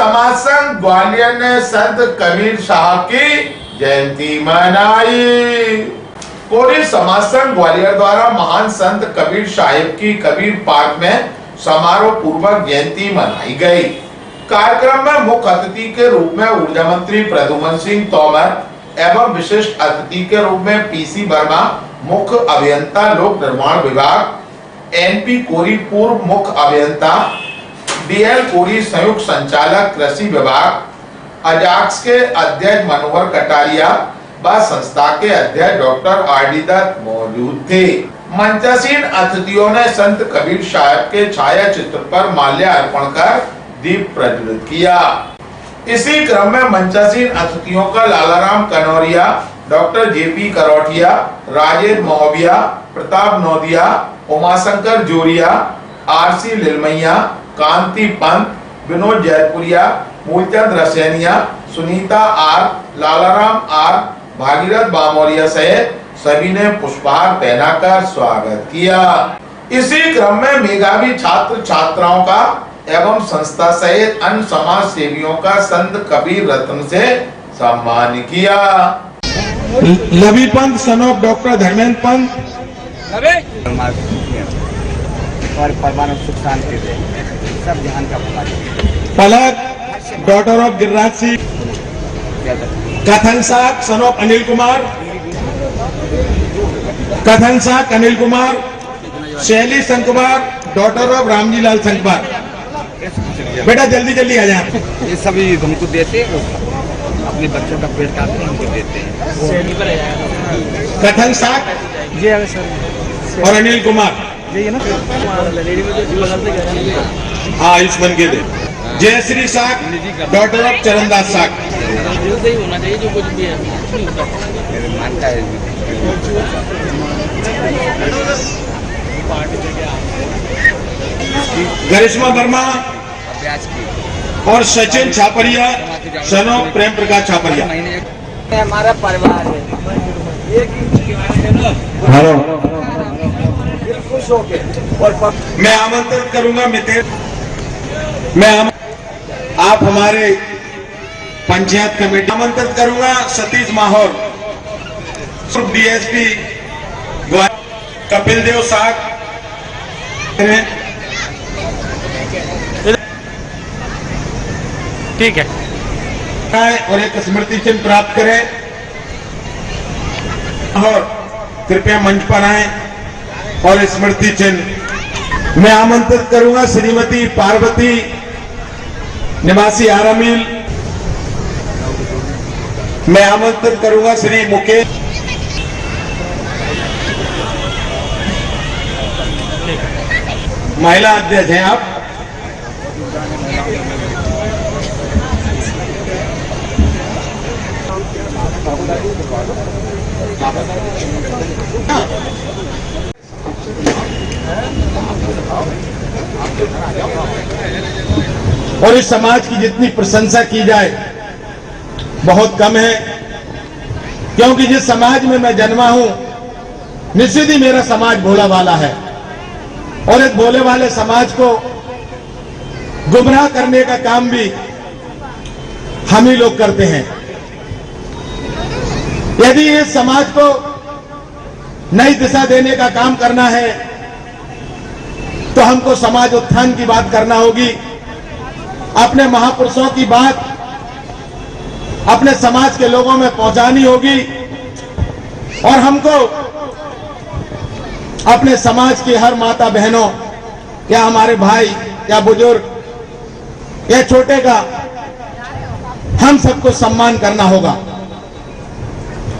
समाज संघ ग्वालियर ने संत कबीर साहब की जयंती मनाई। कोरी समाज संघ ग्वालियर द्वारा महान संत कबीर साहिब की कबीर पार्क में समारोह पूर्वक जयंती मनाई गई। कार्यक्रम में मुख्य अतिथि के रूप में ऊर्जा मंत्री प्रद्युम्न सिंह तोमर एवं विशिष्ट अतिथि के रूप में पीसी वर्मा मुख्य अभियंता लोक निर्माण विभाग, एनपी कोरी पूर्व मुख्य अभियंता, डीएल कोरी संयुक्त संचालक कृषि विभाग, अजाक्स के अध्यक्ष मनोहर कटारिया व संस्था के अध्यक्ष डॉक्टर आरडी दत्त मौजूद थे। मंचासीन अतिथियों ने संत कबीर साहब के छाया चित्र पर माल्यार्पण कर दीप प्रज्वलित किया। इसी क्रम में मंचासीन अतिथियों का Lalaram Kanauriya, doctor JP Karotiya, Rajesh Mahobiya, Pratap Naudiya, Umashankar Joriya, RC Lilmaiya, Kanti Pant, Vinod Jaipuria, Moolchand Rasainiya, Sunita R, Lalaram R, Bhagirath Bamoriya सहित सभी ने पुष्पहार पहनाकर स्वागत किया। इसी क्रम में मेधावी छात्र छात्राओं का एवं संस्था सहित अन्य समाज सेवियों का संत कबीर रत्न से सम्मान किया। Lavi Pant son of doctor Dharmendra Pant और परमाणु सुख शांति दे, सब ध्यान का पलक डॉटर ऑफ गिरिराज सिंह, कथन साक सन ऑफ अनिल कुमार, कथन साक अनिल कुमार, शैली संकुमार डॉटर ऑफ रामजी लाल संकुमार। बेटा जल्दी जल्दी आ जाए। ये सभी हमको देते हैं, अपने बच्चों का पेट काटते हैं, हमको देते हैं। कथन साक जी सर और अनिल कुमार, ये ना हाँ इस बन के दे। जयश्री साक डॉटर ऑफ चरणदास साक। होना चाहिए जो कुछ भी है मानता है। गरिश्मा वर्मा और सचिन छापरिया सन ऑफ प्रेम प्रकाश छापरिया। हमारा परिवार है, हेलो खुश होके और मैं आमंत्रित करूंगा आप हमारे पंचायत कमेटी आमंत्रित करूंगा सतीश माहौर, डीएसपी कपिल देव साग ठीक है और एक स्मृति चिन्ह प्राप्त करें और कृपया मंच पर आए और स्मृति चिन्ह मैं आमंत्रित करूंगा श्रीमती पार्वती निवासी आरामील। मैं आमंत्रित करूंगा श्री मुकेश महिला अध्यक्ष हैं आप। और इस समाज की जितनी प्रशंसा की जाए बहुत कम है, क्योंकि जिस समाज में मैं जन्मा हूं निश्चित ही मेरा समाज भोला वाला है और इस भोले वाले समाज को गुमराह करने का काम भी हम ही लोग करते हैं। यदि इस समाज को नई दिशा देने का काम करना है तो हमको समाज उत्थान की बात करना होगी, अपने महापुरुषों की बात अपने समाज के लोगों में पहुंचानी होगी और हमको अपने समाज की हर माता बहनों या हमारे भाई या बुजुर्ग या छोटे का हम सबको सम्मान करना होगा।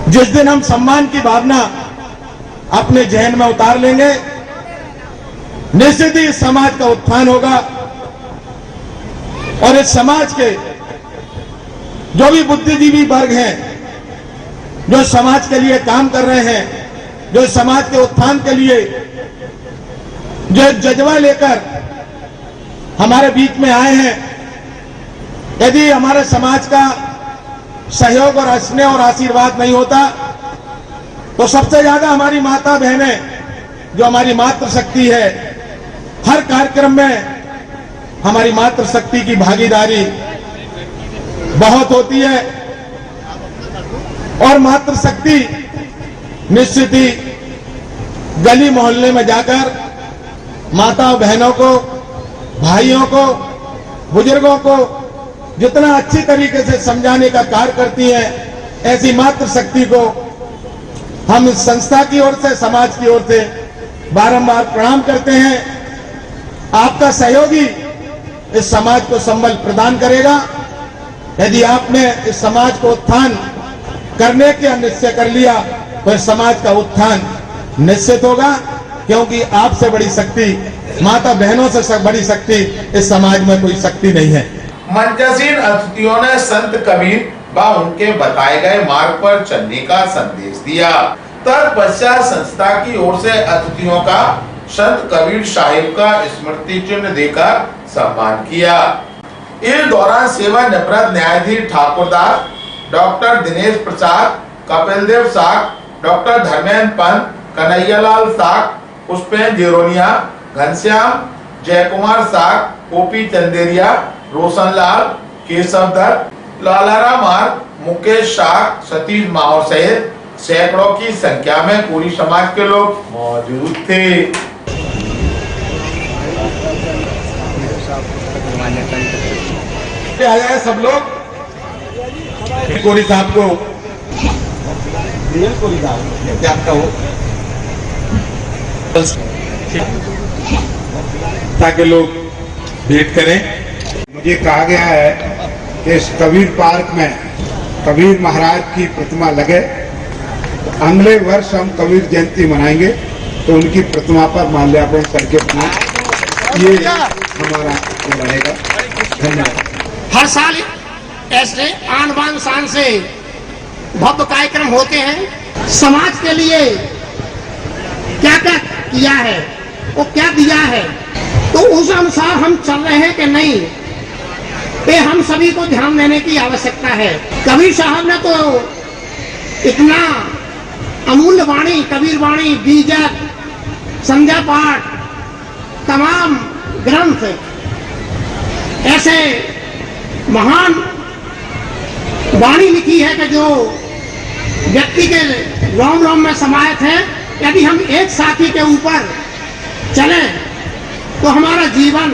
जिस दिन हम सम्मान की भावना अपने जहन में उतार लेंगे निश्चित ही इस समाज का उत्थान होगा और इस समाज के जो भी बुद्धिजीवी वर्ग हैं, जो समाज के लिए काम कर रहे हैं, जो समाज के उत्थान के लिए जो जज्बा लेकर हमारे बीच में आए हैं, यदि हमारे समाज का सहयोग और स्नेह और आशीर्वाद नहीं होता तो सबसे ज्यादा हमारी माता बहनें जो हमारी मातृशक्ति है, हर कार्यक्रम में हमारी मातृशक्ति की भागीदारी बहुत होती है और मातृशक्ति निश्चित ही गली मोहल्ले में जाकर माताओं बहनों को, भाइयों को, बुजुर्गों को जितना अच्छी तरीके से समझाने का कार्य करती है, ऐसी मातृशक्ति को हम इस संस्था की ओर से, समाज की ओर से बारंबार प्रणाम करते हैं। आपका सहयोगी इस समाज को संबल प्रदान करेगा। यदि आपने इस समाज को उत्थान करने का निश्चय कर लिया तो इस समाज का उत्थान निश्चित होगा, क्योंकि आपसे बड़ी शक्ति, माता बहनों से बड़ी शक्ति इस समाज में कोई शक्ति नहीं है। मंचासीन अतिथियों ने संत कबीर व उनके बताए गए मार्ग पर चलने का संदेश दिया। तत्पश्चात संस्था की ओर से अतिथियों का संत कबीर साहिब का स्मृति चिन्ह देकर सम्मान किया। इस दौरान सेवानिवृत्त न्यायाधीश ठाकुरदास, डॉक्टर दिनेश प्रसाद, कपिल देव साख, डॉक्टर धर्मेंद्र पंत, कन्हैयालाल साख, पुष्पेंद्र जेरोनिया, घनश्याम, जयकुमार साख, गोपी चंदेरिया, रोशनलाल, केशव दत्त, लालाराम आर, मुकेश साख, सतीश माहौर सहित सैकड़ों की संख्या में पूरी समाज के लोग मौजूद थे। आ जाए सब लोग। कोरी साहब को, कोरी साहब क्या आपका हो, ताकि लोग भेंट करें। मुझे कहा गया है कि इस कबीर पार्क में कबीर महाराज की प्रतिमा लगे। तो अगले वर्ष हम कबीर जयंती मनाएंगे, तो उनकी प्रतिमा पर माल्यार्पण करके ये हमारा रहेगा। धन्यवाद। हर साल ऐसे आन बान शान से भव्य कार्यक्रम होते हैं। समाज के लिए क्या क्या किया है, वो क्या दिया है, तो उस अनुसार हम चल रहे हैं कि नहीं, ये हम सभी को ध्यान देने की आवश्यकता है। कबीर साहब ने तो इतना अमूल्य वाणी, कबीर वाणी, बीजक, संध्या पाठ, तमाम ग्रंथ, ऐसे महान वाणी लिखी है कि जो व्यक्ति के रोम रोम में समाहित है। यदि हम एक साथी के ऊपर चलें तो हमारा जीवन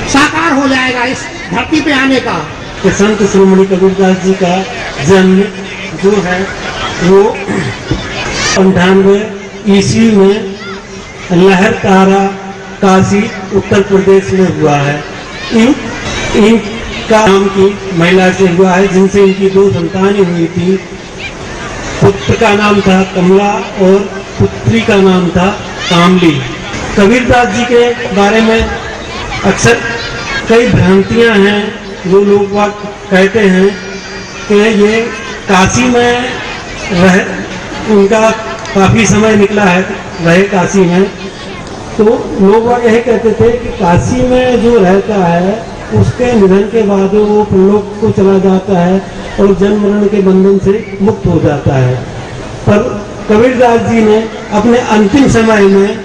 साकार हो जाएगा इस धरती पे आने का। कि संत श्रोमणी कबीरदास जी का जन्म जो है वो 98 ईस्वी में लहरतारा, काशी, उत्तर प्रदेश में हुआ है। इनका नाम की महिला से हुआ है, जिनसे इनकी 2 संतानें हुई थी। पुत्र का नाम था कमला और पुत्री का नाम था कामली। कबीरदास जी के बारे में अक्सर कई भ्रांतियां हैं। जो लोग बात कहते हैं कि ये काशी में उनका काफी समय निकला है रहे काशी में, तो लोग यही कहते थे कि काशी में जो रहता है उसके निधन के बाद वो परलोक को चला जाता है और जन्म मरण के बंधन से मुक्त हो जाता है। पर कबीरदास जी ने अपने अंतिम समय में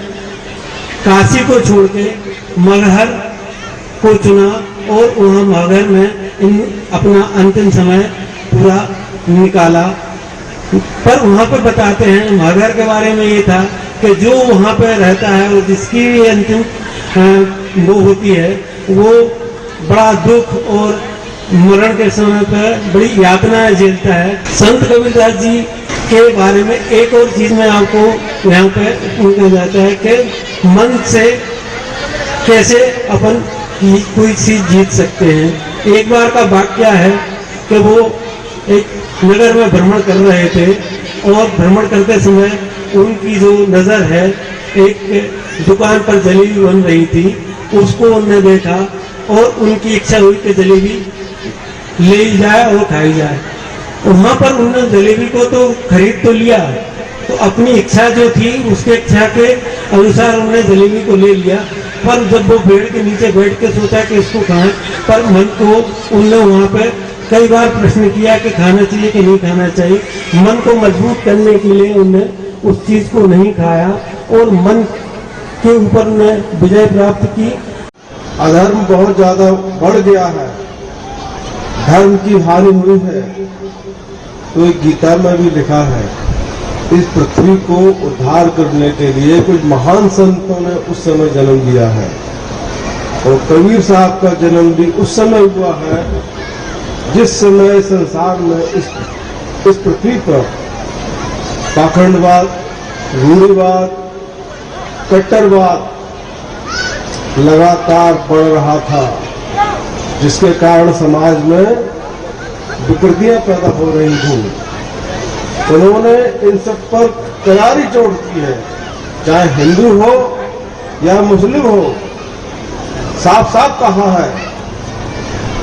काशी को छोड़ के मगहर को चुना और वहाँ मगहर में अपना अंतिम समय पूरा निकाला। पर वहाँ पर बताते हैं मगहर के बारे में ये था कि जो वहाँ पर रहता है और जिसकी अंतिम वो होती है वो बड़ा दुख और मरण के समय पर बड़ी यातनाएं झेलता है। संत कबीरदास जी के बारे में एक और चीज में आपको यहाँ पे कहा जाता है कि मन से कैसे अपन कोई चीज जीत सकते हैं। एक बार का वाक्य है कि वो एक नगर में भ्रमण कर रहे थे और भ्रमण करते समय उनकी जो नजर है एक दुकान पर जलेबी बन रही थी, उसको उन्होंने देखा और उनकी इच्छा हुई कि जलेबी ले जाए और खाई जाए। वहां पर उन्होंने जलेबी को तो खरीद तो लिया, तो अपनी इच्छा जो थी उसके इच्छा के अनुसार उन्होंने जलेबी को ले लिया। पर जब वो पेड़ के नीचे बैठ के सोचा कि इसको खाएं, पर मन को उन्होंने वहां पर कई बार प्रश्न किया कि खाना चाहिए कि नहीं खाना चाहिए। मन को मजबूत करने के लिए उन्होंने उस चीज को नहीं खाया और मन के ऊपर उन्होंने विजय प्राप्त की। अधर्म बहुत ज्यादा बढ़ गया है, धर्म की हानि हुई है, तो एक गीता में भी लिखा है, इस पृथ्वी को उद्धार करने के लिए कुछ महान संतों ने उस समय जन्म लिया है। और कबीर साहब का जन्म भी उस समय हुआ है जिस समय संसार में इस पृथ्वी पर पाखंडवाद, रूढ़िवाद, कट्टरवाद लगातार बढ़ रहा था, जिसके कारण समाज में विकृतियां पैदा हो रही थी। उन्होंने इन सब पर करारी चोट की है, चाहे हिंदू हो या मुस्लिम हो, साफ साफ कहा है।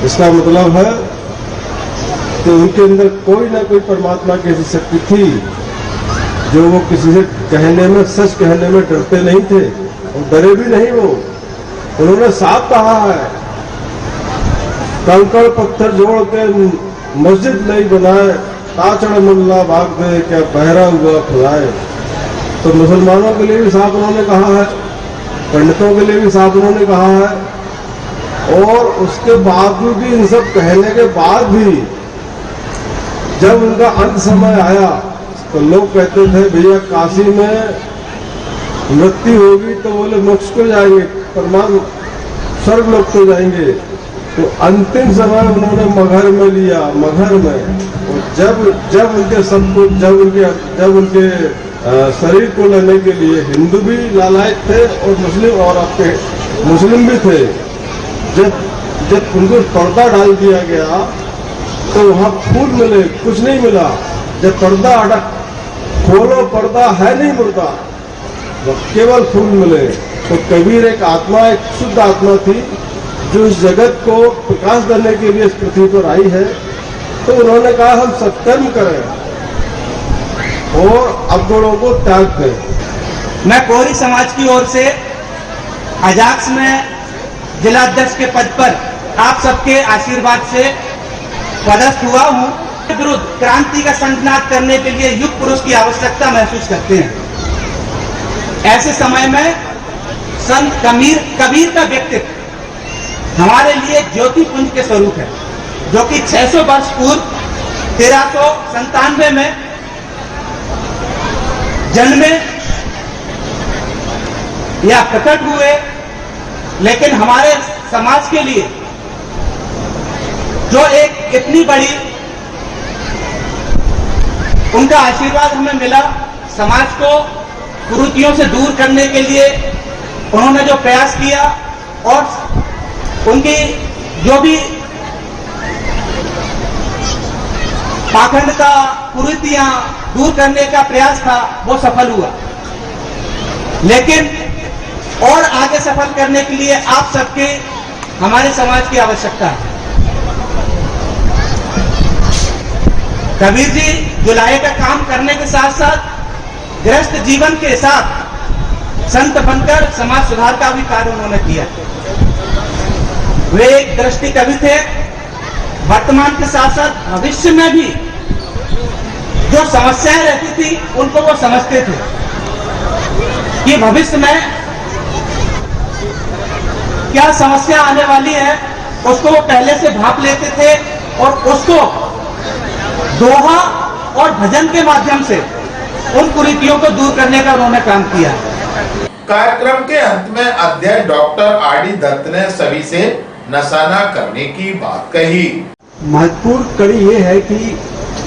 इसका मतलब है कि उनके अंदर कोई ना कोई परमात्मा की ऐसी शक्ति थी जो वो किसी से कहने में, सच कहने में डरते नहीं थे और डरे भी नहीं। वो उन्होंने साफ कहा है, कंकड़ पत्थर जोड़ के मस्जिद नहीं बनाए, ताचड़ मुल्ला भाग दे, क्या बहरा हुआ खुदाए। तो मुसलमानों के लिए भी साफ उन्होंने कहा है, पंडितों के लिए भी साफ उन्होंने कहा है। और उसके बावजूद भी, इन सब कहने के बाद भी, जब उनका अंत समय आया तो लोग कहते थे भैया काशी में मृत्यु होगी तो बोले मोक्ष को जाएंगे, परमात्मा स्वर्ग लोक को जाएंगे। तो अंतिम समय उन्होंने मगहर में लिया, मगहर में। और जब उनके सब कुछ, जब उनके शरीर को लेने के लिए हिंदू भी लालायत थे और मुस्लिम भी थे। जब उनको पर्दा डाल दिया गया तो वहां फूल मिले, कुछ नहीं मिला। जब पर्दा खोलो, पर्दा है नहीं मुर्दा, केवल फूल मिले। तो कबीर एक आत्मा, एक शुद्ध आत्मा थी जो इस जगत को प्रकाश देने के लिए इस पृथ्वी पर आई है। तो उन्होंने कहा हम सत्कर्म करें और अवगुणों को त्याग दें। मैं कोरी समाज की ओर से अजाक्स में जिलाध्यक्ष के पद पर आप सबके आशीर्वाद से पदस्थ हुआ हूं। विरुद्ध क्रांति का संघनाद करने के लिए युग पुरुष की आवश्यकता महसूस करते हैं। ऐसे समय में संत कबीर का व्यक्तित्व हमारे लिए ज्योति पुंज के स्वरूप है, जो कि 600 वर्ष पूर्व 1397 में जन्मे या प्रकट हुए, लेकिन हमारे समाज के लिए जो एक इतनी बड़ी उनका आशीर्वाद हमें मिला, समाज को कुरीतियों से दूर करने के लिए उन्होंने जो प्रयास किया और उनकी जो भी पाखंड का, कुरीतियां दूर करने का प्रयास था, वो सफल हुआ। लेकिन और आगे सफल करने के लिए आप सबके, हमारे समाज की आवश्यकता है। कबीर जी जुलाई का काम करने के साथ साथ गृहस्थ जीवन के साथ संत बनकर समाज सुधार का भी कार्य उन्होंने किया। वे एक दृष्टि कवि थे। वर्तमान के साथ साथ भविष्य में भी जो समस्याएं रहती थी उनको वो समझते थे कि भविष्य में क्या समस्या आने वाली है, उसको वो पहले से भांप लेते थे और उसको दोहा और भजन के माध्यम से उन कुरीतियों को दूर करने का उन्होंने काम किया। कार्यक्रम के अंत में अध्यक्ष डॉक्टर आर डी दत्त ने सभी से नशा न करने की बात कही। महत्वपूर्ण कड़ी ये है कि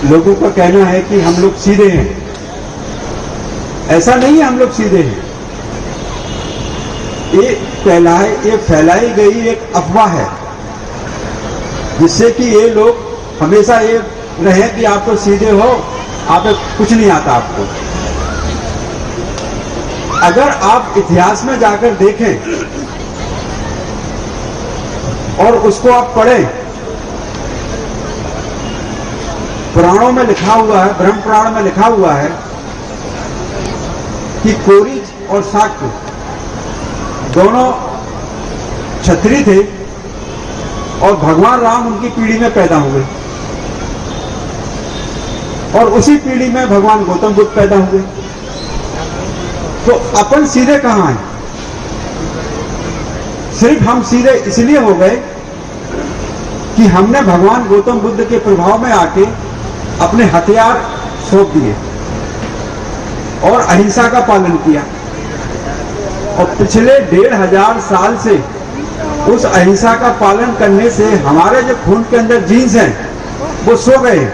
लोगों का कहना है कि हम लोग सीधे हैं। ऐसा नहीं है, हम लोग सीधे हैं। ये फैलाई गई एक अफवाह है, जिससे कि ये लोग हमेशा ये रहे कि आप तो सीधे हो, आप कुछ नहीं आता आपको। अगर आप इतिहास में जाकर देखें और उसको आप पढ़ें, पुराणों में लिखा हुआ है, ब्रह्म पुराण में लिखा हुआ है कि कोरी और शाक्य दोनों क्षत्रिय थे और भगवान राम उनकी पीढ़ी में पैदा हुए और उसी पीढ़ी में भगवान गौतम बुद्ध पैदा हुए। तो अपन सीधे कहां हैं? सिर्फ हम सीधे इसलिए हो गए कि हमने भगवान गौतम बुद्ध के प्रभाव में आके अपने हथियार सौंप दिए और अहिंसा का पालन किया, और पिछले 1500 साल से उस अहिंसा का पालन करने से हमारे जो खून के अंदर जीन्स हैं वो सो गए,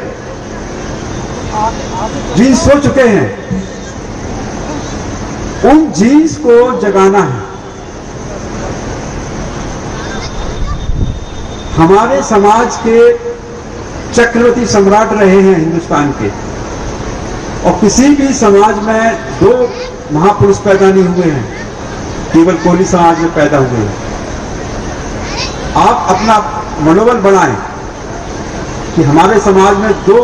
जीन्स सो चुके हैं। उन जीन्स को जगाना है। हमारे समाज के चक्रवर्ती सम्राट रहे हैं हिंदुस्तान के, और किसी भी समाज में 2 महापुरुष पैदा नहीं हुए हैं, केवल कोली समाज में पैदा हुए हैं। आप अपना मनोबल बढ़ाएं कि हमारे समाज में 2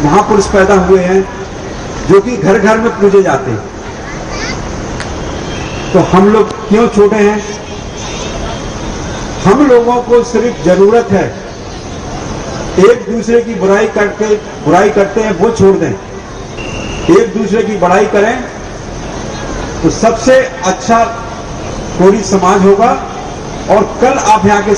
महापुरुष पैदा हुए हैं जो कि घर घर में पूजे जाते हैं। तो हम लोग क्यों छोटे हैं? हम लोगों को सिर्फ जरूरत है एक दूसरे की बुराई करते हैं वो छोड़ दें, एक दूसरे की बड़ाई करें तो सबसे अच्छा कोरी समाज होगा। और कल आप यहाँ के